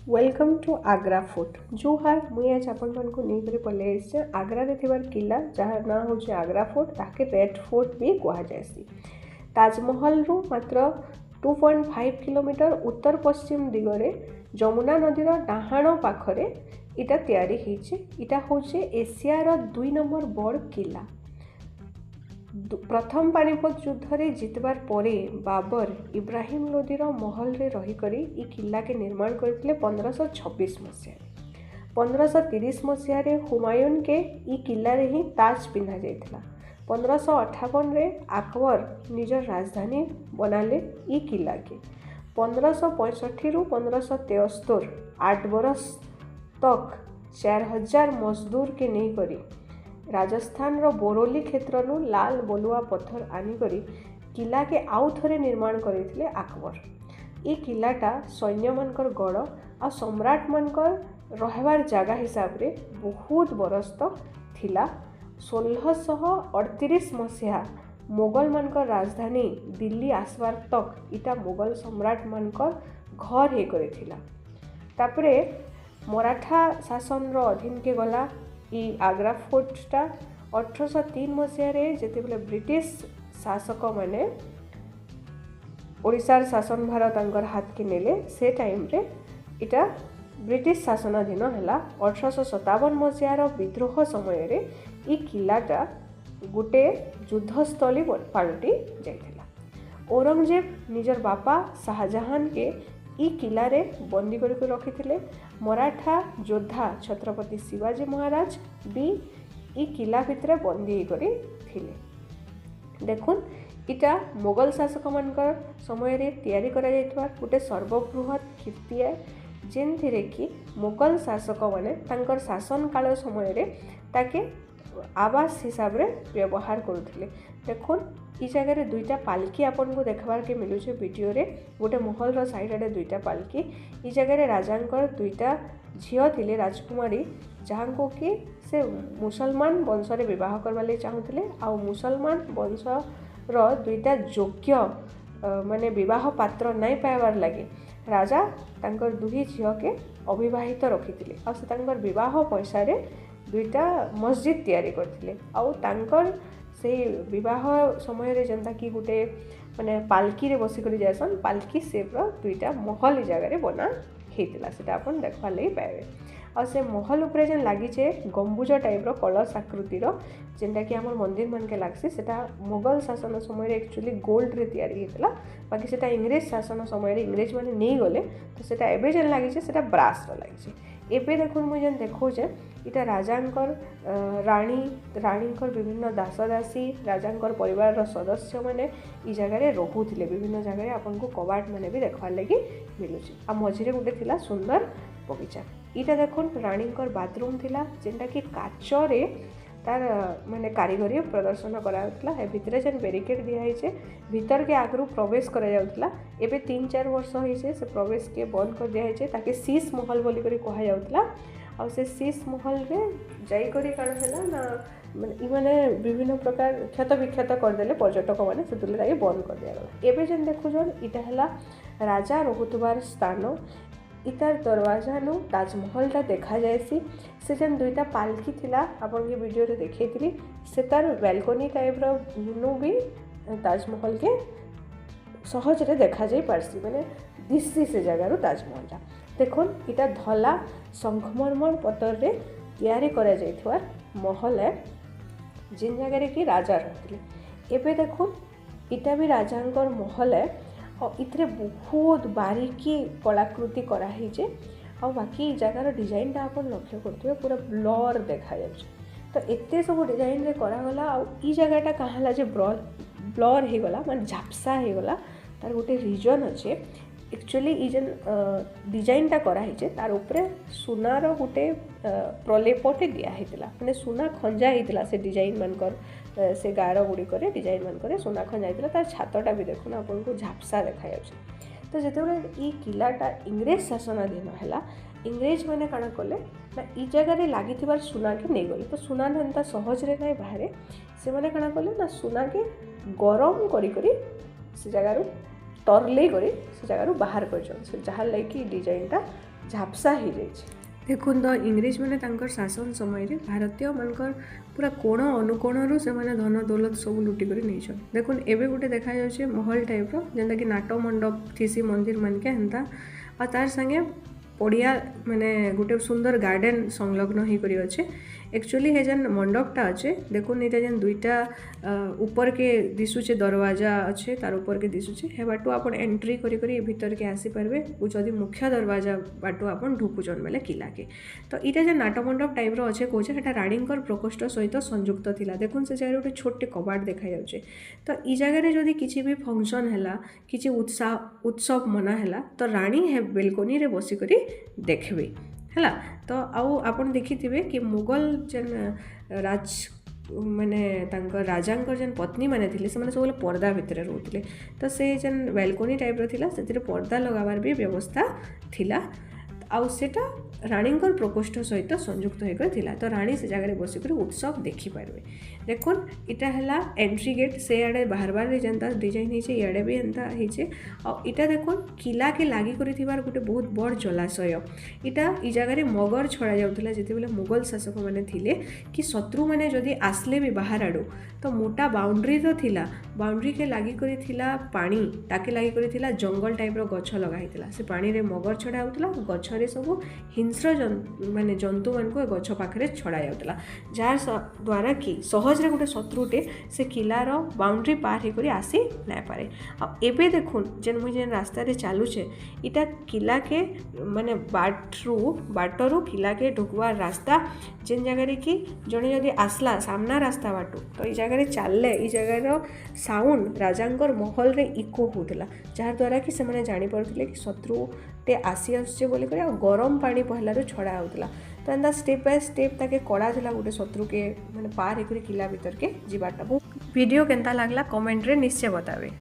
Welcome to Agra fort जो हार मुझे आज आपण मानक नहीं पलि आग्रा किला जार ना हूँ आग्रा फोर्ट ताके रेड फोर्ट भी कहुसी। ताजमहल रु मात्र 2.5 किलोमीटर उत्तर पश्चिम दिगरे जमुना नदीर डाहाण पाखरे इटा तैयारी होइछे। इटा होचे एशियार 2 नंबर बड़ किला। प्रथम पानीपत युद्ध रे जितबार परे बाबर इब्राहिम लोदीर महल रे रही करी ई किला के निर्माण करथिले 1526 मसीहा। 1530 मसीहा रे हुमायून के ई किला रे ही ताज पिंधा जाइथिला। 1558 रे अकबर निजर राजधानी बनाले ई किला के। 1565 रु 1573 8 बरस तक 4000 मजदूर के नहीं करी राजस्थान रो बोरोली क्षेत्र नु लाल बलुआ पत्थर आनिकरी किला के आउ थरे निर्माण करथिले अकबर। ई किलाटा सैन्य मानकर गढ़ आ सम्राट मानकर रहबार जगह हिसाब रे बहुत बरस तक थिला। 1638 मसीहा मोगल मानकर राजधानी दिल्ली आसबार तक इटा मोगल सम्राट मानकर घर हे करथिला। तापरे मराठा शासन रो अधीन के गला ई आग्रा फोर्टटा 1803 मसीह जितेबाला ब्रिटिश शासक मैंने ओडिशार शासन भार तांकर हाथ के नेले से टाइम रे इटा ब्रिटिश शासनाधीन है। 1857 मसीहार विद्रोह समय रे ई किलाटा गोटे युद्धस्थली पलटि जाइथिला। औरंगजेब निजर बापा शाहजहां के ई किला रे बंदी करके रखिथिले। मराठा योद्धा छत्रपति शिवाजी महाराज भी ई किला भितर बंदी करी थिले। देखुन इटा मोगल शासक मानकर समय रे तैयारी करा जायतबा गोटे सर्वबृहत कीर्ति है जेनथिरे कि मोगल शासक माने तांकर शासन काल समय रे ताके आवास हिसाब रे व्यवहार करुथिले। देखुन ई जगह रे दुईटा पालकी आपन को देखबार के मिलुचे वीडियो रे। गोटे महल रो साइड रे दुईटा पालकी। ई जगह रे राजांकर दुईटा झियो थिले राजकुमारी जहां को कि से मुसलमान वंश रे विवाह करबा ले चाहुथिले आ मुसलमान वंश रो दुईटा योग्य माने विवाह पात्र नहीं पाइबार लगे राजा तांकर दुही झियो के अविवाहित रखिथिले आ से तांकर विवाह पैसा रे दुईटा मस्जिद तैयारी करथिले आ तांकर से विवाह समय रे जनता कि गोटे माने पालकी रे बसी करी जायसन पालकी सेप रो दुईटा महल जगह रे बना हेतिला सेटा अपन देखबा लई पाइबे। और से महल उपरे जेन लागी छे गंबुज टाइप रो कलश आकृति रो जेंटा कि हमर मंदिर मन के लागसी सेटा मुगल शासन समय रे एक्चुअली गोल्ड रे तैयारी हेतिला। बाकी सेटा इंग्रेज शासन समय रे इंग्रेज माने नहीं गले तो सेटा एबे जेन लागी छे सेटा ब्रास रो लागी छे। एबे देखुन मु जेन देखौ जे इटा राजांकर रानीकर विभिन्न दासदासी राजांकर परिवार रो सदस्य माने ई जगह रे रहुथिले। विभिन्न जगह रे आपन को कबाट माने भी देखबार लागि मिलुची। आ मझिरे गुटे थिला सुंदर बगीचा। इटा देखुन रानीकर बाथरूम थिला जेंटा कि काचो रे तार माने कारीगरी प्रदर्शन कराउतला। ए भितरे जेन बैरिकेड दिया है भीतर के आगरू प्रवेश करा जाउतला। एबे 3-4 वर्ष होइसे से प्रवेश के बंद कर दिया है ताकि शीश महल बोली करी कहा जाउतला। आ से शीश महल रे जाई करी काण हैला ना माने माने विभिन्न प्रकार क्षत विक्षत कर देले पर्यटक माने सेतुले ताके बंद कर दिया गला। एबे जेन देखु जन इटा हैला राजा रहुतबार स्थान। इतार दरवाजा नु ताजमहलटा देखा जायसी। से जेन दुईटा पालकी थिला आपन के वीडियो रे देखैतिली से तार बालकनी टाइप रो नु भी ताजमहल के सहज रे देखा जाई पारसी माने दिससी से जगह रो ताजमहलटा। देखुन इटा धला शंखमरमर पत्थर रे तैयारी करा जायथवा महल है जिन जगह रे कि राजा रहथिले। एबे देखुन इटा भी राजांकर महल है और इतरे बहुत बारीकी कलाकृति कराही जे आ बाकी जगार डिजाइन टा अपन लक्ष्य करथिबे पूरा ब्लर देखा जाय। तो एते सब डिजाइन रे करा गला आ ई जगहटा कहाला जे ब्लर हे गला माने झापसा हे गला तार गोटे रीजन अछि। एक्चुअली ई जेन डिजाइन टा करा हिचे तार ऊपर सुनार गोटे प्रलेपटे दिया हेतिला माने सुना खंजा हेतिला से डिजाइन मानकर से गार गुड़ी करे डिजाइन मान करे सुना खंजा हेतिला। तार छातटा भी देखुन आपन को झापसा देखा जाउछि। तो जेतेबेले ई किलाटा इंग्रेज शासनाधीन हैला इंग्रेज माने काना कले ना ई जगह रे लागिथिबार सुना के नै गले। तो सुना नंता सहज रे नै बाहरे से माने काना कले ना सुना के गरम करी करी से जगह तरले करे से जगह बाहर कर जहाँ लैक डिजाइनटा झापसा हो जाए। देखुन तो इंग्रेज मैंने शासन समय रे भारतीय मानकर पूरा कोण अनुकोण से माने धन दौलत सब लुटिक नहीं छन। देखुन एवं गोटे देखा जाए महल टाइप जेनता कि नाट मंडप थीसी मंदिर मानके हेन्ता और तार संगे पड़िया माने गोटे सुंदर गार्डन संलग्न ही करी अच्छे। एक्चुअली हे जेन मंडपटा अच्छे देखुन ये जेन दुईटा ऊपर के दिशुचे दरवाजा अच्छे तार ऊपर के दिशुचे हे बाटू आपन एंट्री करी करी भीतर के आसी पारबे। जदि मुख्य दरवाजा बाटू आपन ढुकुचन बेले किला के तो इटा जे नाट मंडप टाइप रो अच्छे कोचे हेटा राणीकर प्रकोष्ठ सहित संयुक्त थिला। देखुन से जगह गोटे छोटे कबाट देखा जाउछे तो ई जगह जदि किछि भी फंक्शन हैला किछि उत्सव मना हैला तो रानी हे बेलकोनी रे बसी करी देखबे हैला। तो आउ आपन देखिथिबे कि मुगल जेन राज माने तांकर राजांकर जेन पत्नी माने थिले से माने सब पर्दा भितर रहउथिले तो से जेन बेलकोनी टाइप रो थिला सेतिरे पर्दा लगाबार भी व्यवस्था थिला। आउ सेटा राणीकर प्रकोष्ठ सहित संयुक्त होकर थिला तो रानी से जगह बसिक उत्सव देखी पारबे। देखुन इटा हला एंट्री गेट से आड़े बाहर बाहर जेनता डिजाइन होइछे इयाडे भी एंता होइछे। आ इटा देखुन किला के लागी करी थिबार गोटे बहुत बड़ जलाशय। इटा ई जगह मगर छड़ा जाउथला जेते बेले मुगल शासक माने थिले कि शत्रु माने जदि आसले भी बाहर आडू तो मोटा बाउंड्री तो थिला बाउंड्री के लागी करी थिला पानी ताके लागी करी थिला जंगल टाइप रो गछ लगा हितला से पानी रे मगर छड़ा होतला गछ रे सब हिंस्र माने जंतु मान को गछ पाखरे छड़ा जाउतला जार द्वारा कि सहज रे गोटे शत्रुटे से किलार बाउंड्री पार होकर आसी ना पारे। आ एबे देखुन जेन मुई जेन रास्ता रे चालुछे इटा किला के माने बाटरू किला के ढुकवार रास्ता जेन जगह रे कि जने जदि आसला सामना रास्ता बाटू तो ई जगह रे चालले ई जगह रो साउंड राजांकर महल रे इको होतला जार द्वारा कि से माने जानि परथिले कि शत्रु टे आसी आसुचे बोली करे गरम पानी पहला छड़ा होतला तो एंदा स्टेप बाय स्टेप ताके कड़ा थिला गोटे शत्रु के माने पार होकर किला भीतर के जीवाटा। वीडियो केनता लागला कमेंट रे निश्चय बतावे।